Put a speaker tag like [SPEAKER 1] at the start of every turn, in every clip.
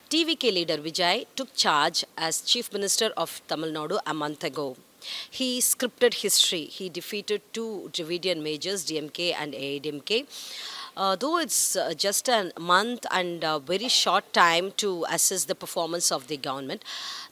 [SPEAKER 1] TVK leader Vijay took charge as Chief Minister of Tamil Nadu a month ago. He scripted history. He defeated two Dravidian majors, DMK and AIADMK. Though it's just a month and a very short time to assess the performance of the government,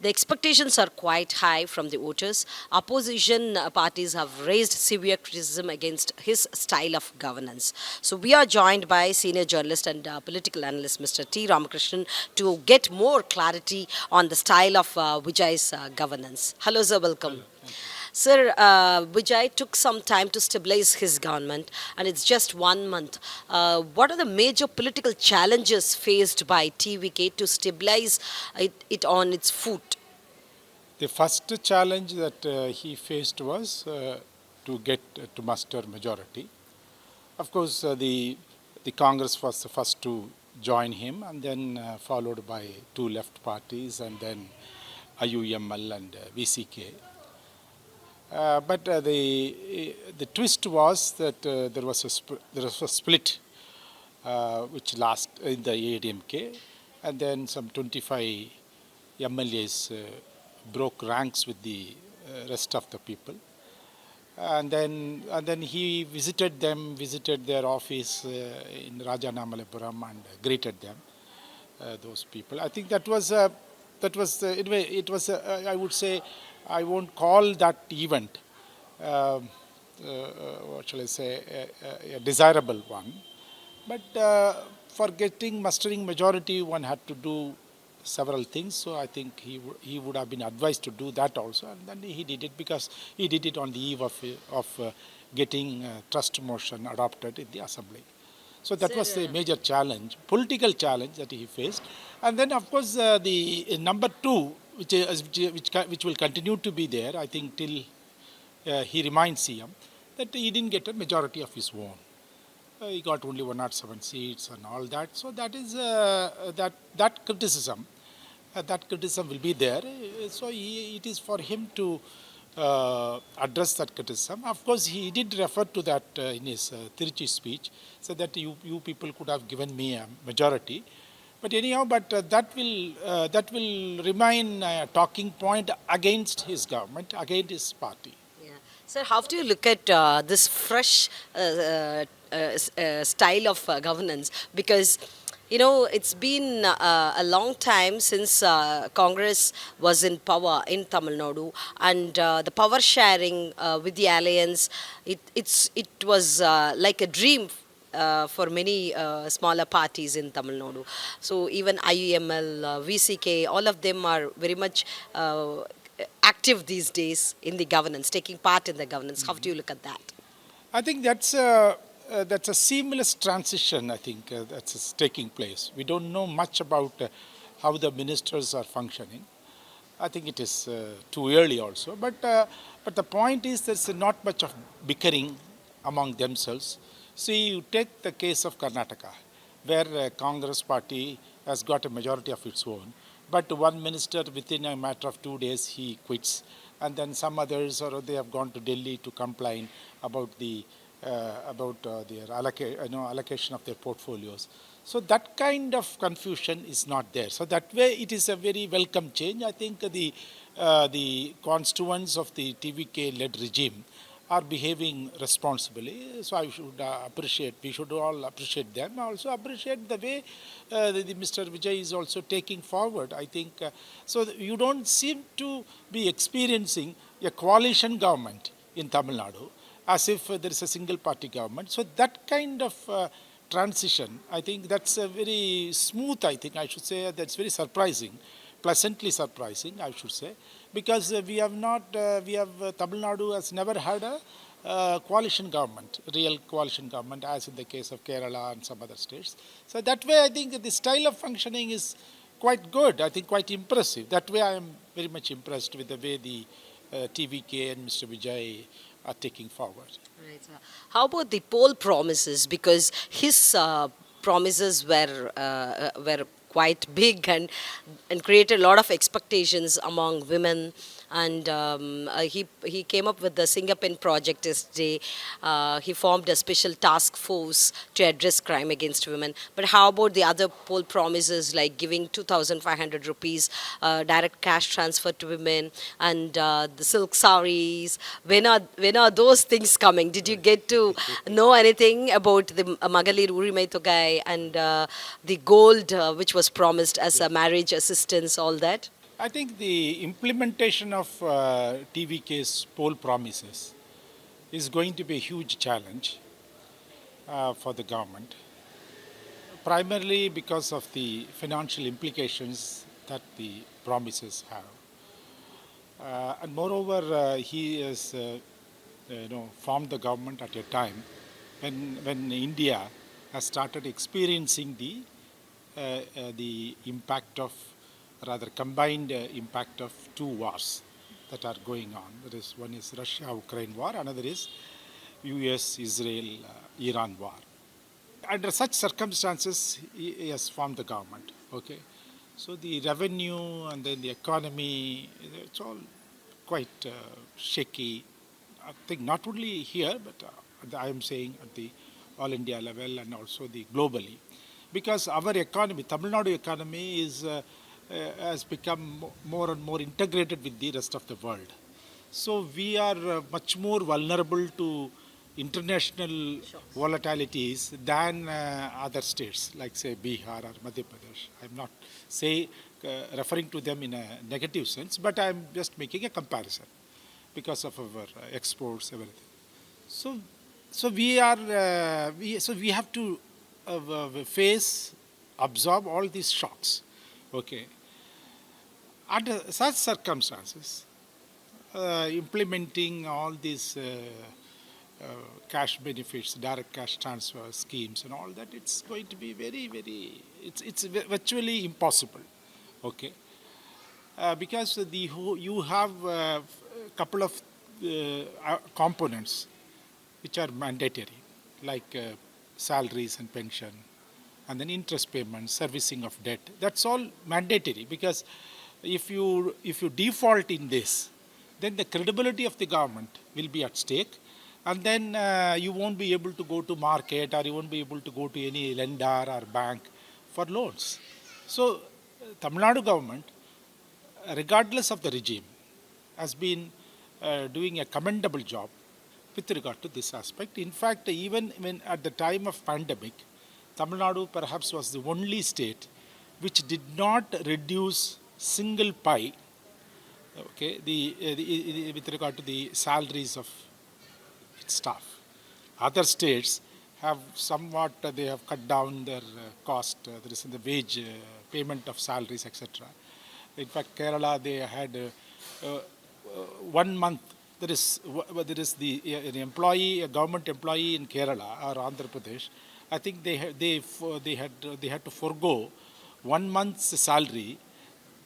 [SPEAKER 1] the expectations are quite high from the voters. Opposition parties have raised severe criticism against his style of governance. So we are joined by senior journalist and political analyst Mr. T Ramakrishnan to get more clarity on the style of Vijay's governance. Hello, sir. Welcome. Sir, Vijay took some time to stabilize his government, and it's just 1 month. What are the major political challenges faced by TVK to stabilize it on its foot?
[SPEAKER 2] The first challenge that he faced was to get to muster majority. Of course, the Congress was the first to join him, and then followed by two left parties, and then IUML and VCK. But the twist was that there was a split which last in the AIADMK, and then some 25 MLAs broke ranks with the rest of the people, and then he visited their office in Rajanamalapuram and greeted them, those people. I think that was anyway, it was I would say, I won't call that event, what shall I say, a desirable one. But for mustering majority, one had to do several things. So I think he would have been advised to do that also. And then he did it because he did it on the eve of getting trust motion adopted in the Assembly. So that was the major challenge, political challenge that he faced. And then, of course, the number two, which will continue to be there, I think, till he remains CM, that he didn't get a majority of his own. He got only 107 seats and all that. So that is that criticism. That criticism will be there. So it is for him to address that criticism. Of course, he did refer to that in his Tiruchi speech, so that you people could have given me a majority. But anyhow, that will remain a talking point against his government, against his party.
[SPEAKER 1] Yeah. Sir, how do you look at this fresh style of governance? Because it's been a long time since Congress was in power in Tamil Nadu, and the power sharing with the alliance, it was like a dream for many smaller parties in Tamil Nadu. So even IUML, VCK, all of them are very much active these days in the governance, taking part in the governance. How do you look at that?
[SPEAKER 2] I think that's a seamless transition, I think, that's taking place. We don't know much about how the ministers are functioning. I think it is too early also. But the point is there's not much of bickering among themselves. See, you take the case of Karnataka, where Congress party has got a majority of its own. But one minister, within a matter of 2 days, he quits. And then some others, or they have gone to Delhi to complain about their allocation of their portfolios. So that kind of confusion is not there. So that way, it is a very welcome change. I think the constituents of the TVK-led regime are behaving responsibly. So I should we should all appreciate them. I also appreciate the way Mr. Vijay is also taking forward. I think, so you don't seem to be experiencing a coalition government in Tamil Nadu, as if there is a single party government. So that kind of transition, I think that's a very smooth, I think I should say, that's very surprising, pleasantly surprising, I should say, because Tamil Nadu has never had a coalition government, real coalition government, as in the case of Kerala and some other states. So that way, I think the style of functioning is quite good, I think quite impressive. That way, I am very much impressed with the way the TVK and Mr. Vijay are taking forward.
[SPEAKER 1] Right, sir. How about the poll promises? Because his promises were quite big and created a lot of expectations among women, and he came up with the Singapore project yesterday. He formed a special task force to address crime against women. But how about the other poll promises like giving 2,500 rupees direct cash transfer to women and the silk saris? When are those things coming? Did you get to know anything about the Magalir Urimai Togai and the gold which was promised as a marriage assistance, all that?
[SPEAKER 2] I think the implementation of TVK's poll promises is going to be a huge challenge for the government, primarily because of the financial implications that the promises have. And moreover, he has formed the government at a time when India has started experiencing the impact of, rather combined impact of two wars that are going on. That is, one is Russia-Ukraine war, another is US-Israel-Iran war. Under such circumstances, he has formed the government. Okay, so the revenue and then the economy, it's all quite shaky. I think not only here, but I am saying at the all India level and also the globally, because our economy, Tamil Nadu economy, has become more and more integrated with the rest of the world. So we are much more vulnerable to international volatilities than other states, like say Bihar or Madhya Pradesh. I'm not referring to them in a negative sense, but I'm just making a comparison because of our exports, everything. So we have to absorb all these shocks. Okay. Under such circumstances, implementing all these cash benefits, direct cash transfer schemes and all that, it's going to be it's virtually impossible. Okay. Because you have a couple of components which are mandatory, like salaries and pension, and then interest payments, servicing of debt. That's all mandatory, because if you default in this, then the credibility of the government will be at stake, and then you won't be able to go to market, or you won't be able to go to any lender or bank for loans. So Tamil Nadu government, regardless of the regime, has been doing a commendable job with regard to this aspect. In fact, even when at the time of pandemic, Tamil Nadu perhaps was the only state which did not reduce single pie, okay, with regard to the salaries of its staff. Other states have somewhat, they have cut down their cost, there is the wage payment of salaries, etc. In fact, Kerala, they had 1 month. There is an employee, a government employee in Kerala or Andhra Pradesh. I think they had to forego 1 month's salary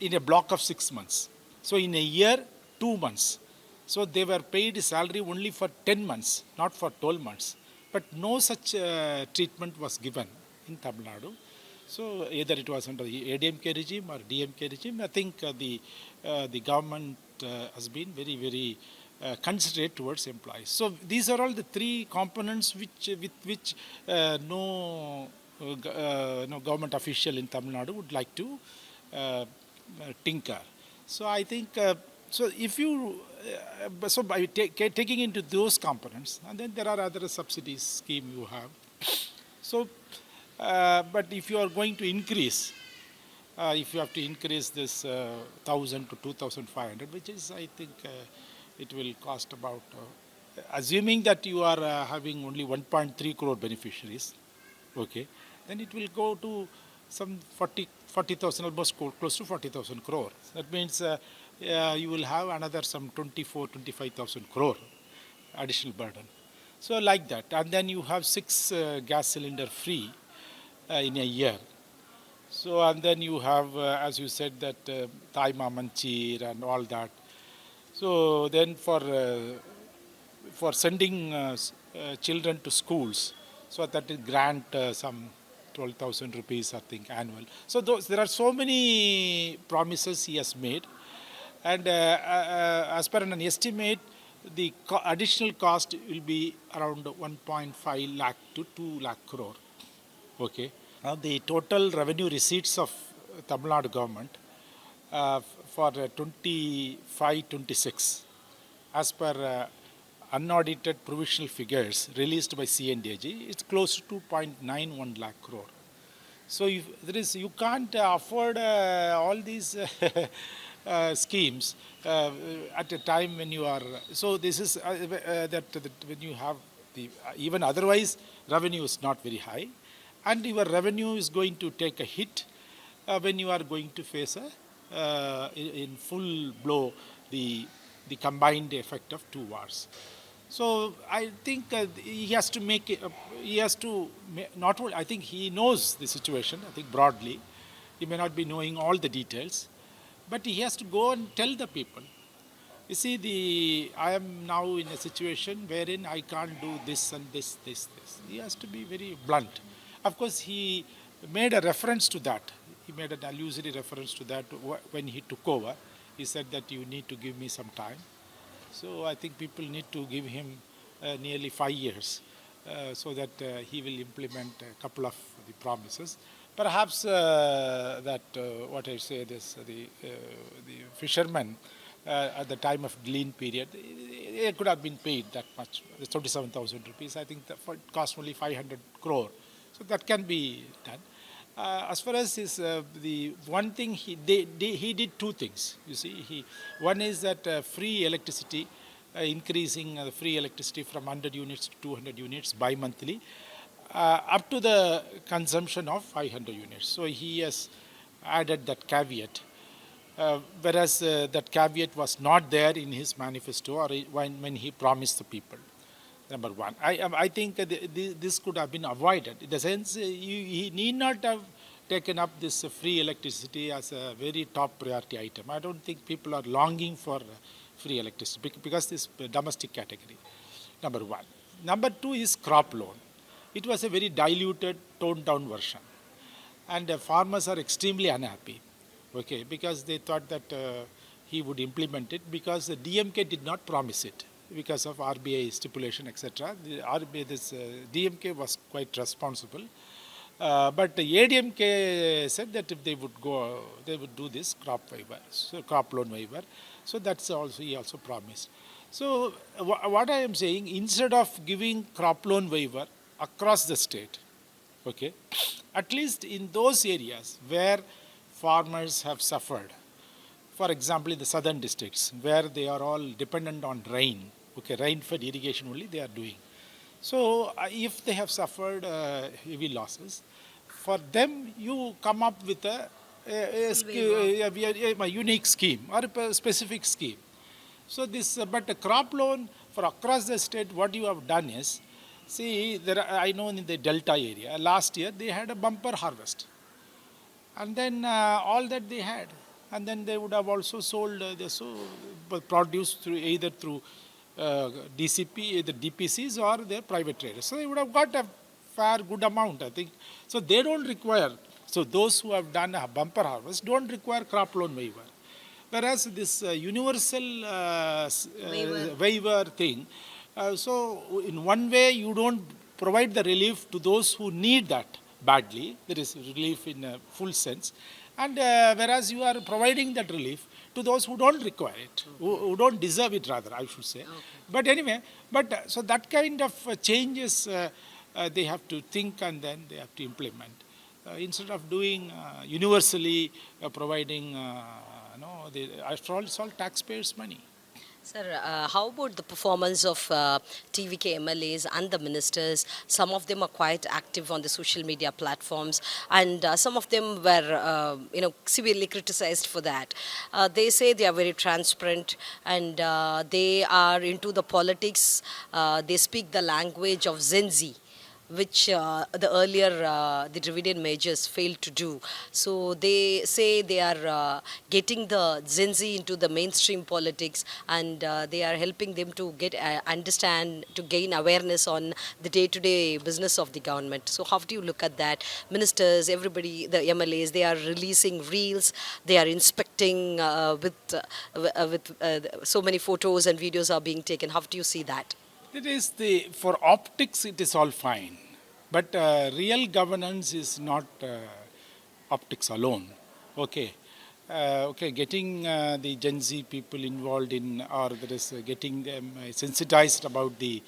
[SPEAKER 2] in a block of 6 months. So in a year, 2 months. So they were paid salary only for 10 months, not for 12 months. But no such treatment was given in Tamil Nadu. So either it was under the ADMK regime or DMK regime, I think the government has been very considerate towards employees. So these are all the three components with which no government official in Tamil Nadu would like to tinker. So I think, so if you, so by taking into those components, and then there are other subsidies scheme you have. So, but if you are going to increase, if you have to increase this 1,000 to 2,500, which is, I think, it will cost about, assuming that you are having only 1.3 crore beneficiaries, okay, then it will go to some 40,000, almost close to 40,000 crore. That means you will have another some 25,000 crore additional burden. So like that, and then you have 6 gas cylinder free in a year. So, and then you have, as you said, that Thai Mamanchir and all that. So then for sending children to schools, so that it grant some 12,000 rupees, I think, annual. So there are so many promises he has made. And as per an estimate, the additional cost will be around 1.5 lakh to 2 lakh crore. Okay. Now the total revenue receipts of Tamil Nadu government for 25-26, as per unaudited provisional figures released by CNDAG, it's close to 2.91 lakh crore. So if there is, you can't afford all these schemes at a time when you are. So this is that when you have the even otherwise revenue is not very high, and your revenue is going to take a hit when you are going to face in full blow the combined effect of two wars. So I think he has to make it, he has to not only, I think he knows the situation, I think broadly. He may not be knowing all the details, but he has to go and tell the people. You see, I am now in a situation wherein I can't do this and this. He has to be very blunt. Of course, he made a reference to that. He made an illusory reference to that when he took over. He said that you need to give me some time. So I think people need to give him nearly 5 years so that he will implement a couple of the promises. Perhaps that what I say this the fishermen at the time of lean period, they could have been paid that much, 27,000 rupees. I think that it cost only 500 crore, so that can be done. As far as his, the one thing he did two things. You see, one is that free electricity, increasing the free electricity from 100 units to 200 units bi-monthly, up to the consumption of 500 units. So he has added that caveat, whereas that caveat was not there in his manifesto or when he promised the people. Number one, I think this could have been avoided. In the sense, he need not have taken up this free electricity as a very top priority item. I don't think people are longing for free electricity because this domestic category. Number one. Number two is crop loan. It was a very diluted, toned down version, and farmers are extremely unhappy. Okay, because they thought that he would implement it because the DMK did not promise it, because of RBI stipulation, etc. The DMK was quite responsible, but the ADMK said that if they would go, they would do this crop waiver, so crop loan waiver. So that's also he also promised. So what I am saying, instead of giving crop loan waiver across the state, okay, at least in those areas where farmers have suffered, for example, in the southern districts where they are all dependent on rain, okay, rain-fed irrigation only they are doing. So if they have suffered heavy losses, for them you come up with a unique scheme or a specific scheme. So this, but a crop loan for across the state, what you have done is, see, I know in the Delta area, last year they had a bumper harvest. And then all that they had. And then they would have also sold, produced through either through DCP, the DPCs or their private traders. So they would have got a fair, good amount, I think. So they don't require, so those who have done a bumper harvest don't require crop loan waiver. Whereas this universal waiver thing, so in one way you don't provide the relief to those who need that badly. There is relief in a full sense. And whereas you are providing that relief to those who don't require it, who don't deserve it rather, I should say. Okay. But anyway, so that kind of changes they have to think and then they have to implement. Instead of doing universally providing, after all, it's all taxpayers' money.
[SPEAKER 1] Sir, how about the performance of TVK MLAs and the ministers? Some of them are quite active on the social media platforms, and some of them were, severely criticized for that. They say they are very transparent and they are into the politics. They speak the language of Gen Z. which the earlier the Dravidian majors failed to do. So they say they are getting the Gen Z into the mainstream politics, and they are helping them to get understand, to gain awareness on the day-to-day business of the government. So how do you look at that? Ministers, everybody, the MLAs, they are releasing reels, they are inspecting with so many photos and videos are being taken. How do you see that?
[SPEAKER 2] It is for optics, it is all fine. But real governance is not optics alone. Okay. Okay, getting the Gen Z people involved in, or that is getting them sensitized about the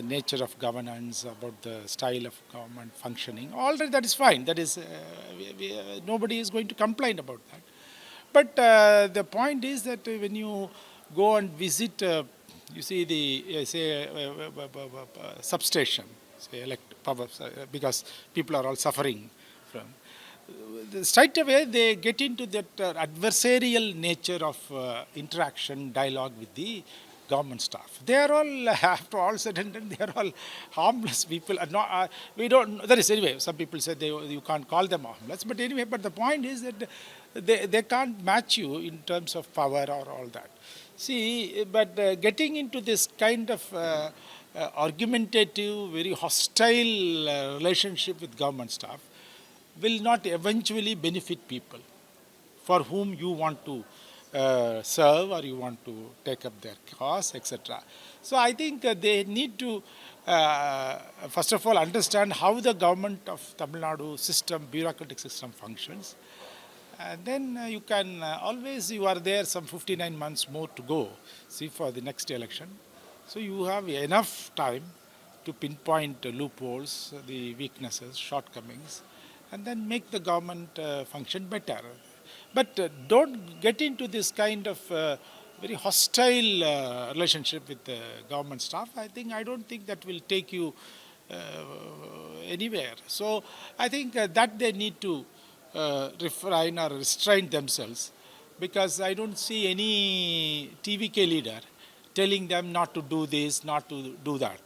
[SPEAKER 2] nature of governance, about the style of government functioning, all that is fine. That is, nobody is going to complain about that. But the point is that when you go and visit, you see the substation, say power, because people are all suffering from. Straight away, they get into that adversarial nature of interaction, dialogue with the government staff. They are all, after all said and done, they are all harmless people. Not, we don't, that is anyway, some people say you can't call them harmless. But anyway, but the point is that they can't match you in terms of power or all that. See, but getting into this kind of argumentative, very hostile relationship with government staff will not eventually benefit people for whom you want to serve or you want to take up their cause, etc. So I think they need to, first of all, understand how the government of Tamil Nadu system, bureaucratic system functions. And then you can always, you are there some 59 months more to go, see, for the next election. So you have enough time to pinpoint loopholes, the weaknesses, shortcomings, and then make the government function better. But don't get into this kind of very hostile relationship with the government staff. I don't think that will take you anywhere. So I think that they need to refrain or restrain themselves, because I don't see any TVK leader telling them not to do this, not to do that.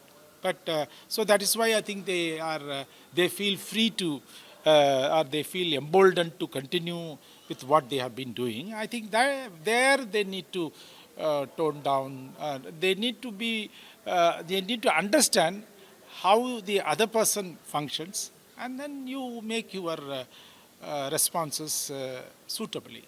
[SPEAKER 2] But so that is why I think they feel free to, or they feel emboldened to continue with what they have been doing. I think that there they need to tone down. They need to understand how the other person functions, and then you make your responses suitably.